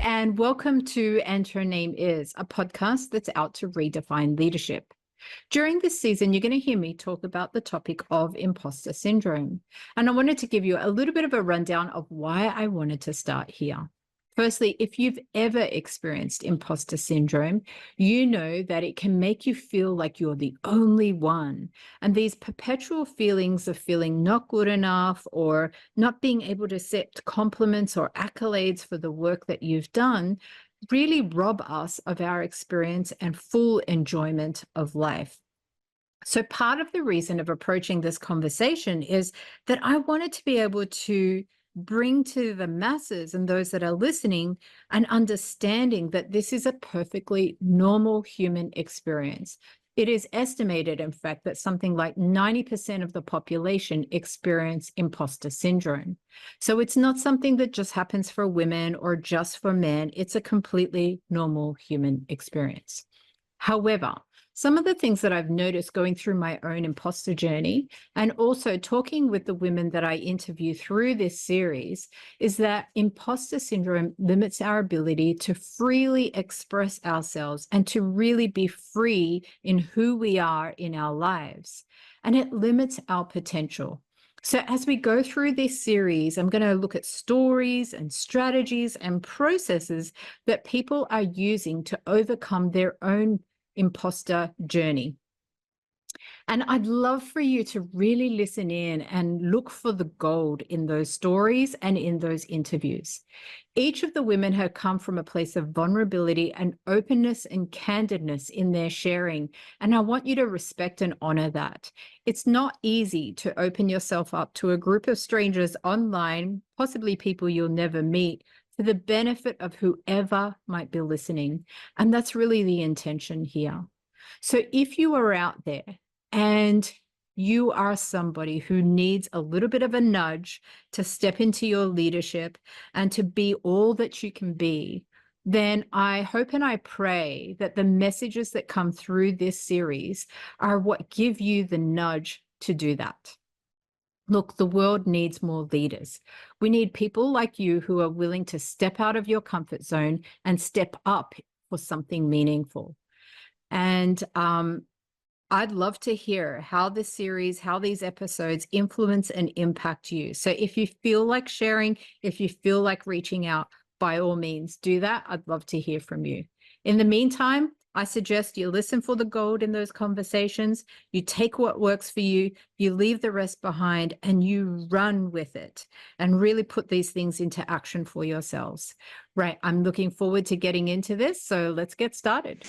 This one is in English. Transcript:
and welcome to And Her Name Is, a podcast that's out to redefine leadership. During this season, you're going to hear me talk about the topic of imposter syndrome. And I wanted to give you a little bit of a rundown of why I wanted to start here. Firstly, if you've ever experienced imposter syndrome, you know that it can make you feel like you're the only one. And these perpetual feelings of feeling not good enough or not being able to accept compliments or accolades for the work that you've done really rob us of our experience and full enjoyment of life. So part of the reason of approaching this conversation is that I wanted to be able to bring to the masses and those that are listening an understanding that this is a perfectly normal human experience. It is estimated, in fact, that something like 90% of the population experience imposter syndrome. So it's not something that just happens for women or just for men. It's a completely normal human experience. However, some of the things that I've noticed going through my own imposter journey and also talking with the women that I interview through this series is that imposter syndrome limits our ability to freely express ourselves and to really be free in who we are in our lives. And it limits our potential. So as we go through this series, I'm going to look at stories and strategies and processes that people are using to overcome their own imposter journey. And I'd love for you to really listen in and look for the gold in those stories and in those interviews. Each of the women have come from a place of vulnerability and openness and candidness in their sharing. And I want you to respect and honor that. It's not easy to open yourself up to a group of strangers online, possibly people you'll never meet, for the benefit of whoever might be listening. And that's really the intention here. So if you are out there and you are somebody who needs a little bit of a nudge to step into your leadership and to be all that you can be, then I hope and I pray that the messages that come through this series are what give you the nudge to do that. Look, the world needs more leaders. We need people like you who are willing to step out of your comfort zone and step up for something meaningful. And I'd love to hear how this series, how these episodes influence and impact you. So if you feel like sharing, if you feel like reaching out, by all means, do that. I'd love to hear from you. In the meantime, I suggest you listen for the gold in those conversations, you take what works for you, you leave the rest behind, and you run with it and really put these things into action for yourselves. Right, I'm looking forward to getting into this, so let's get started.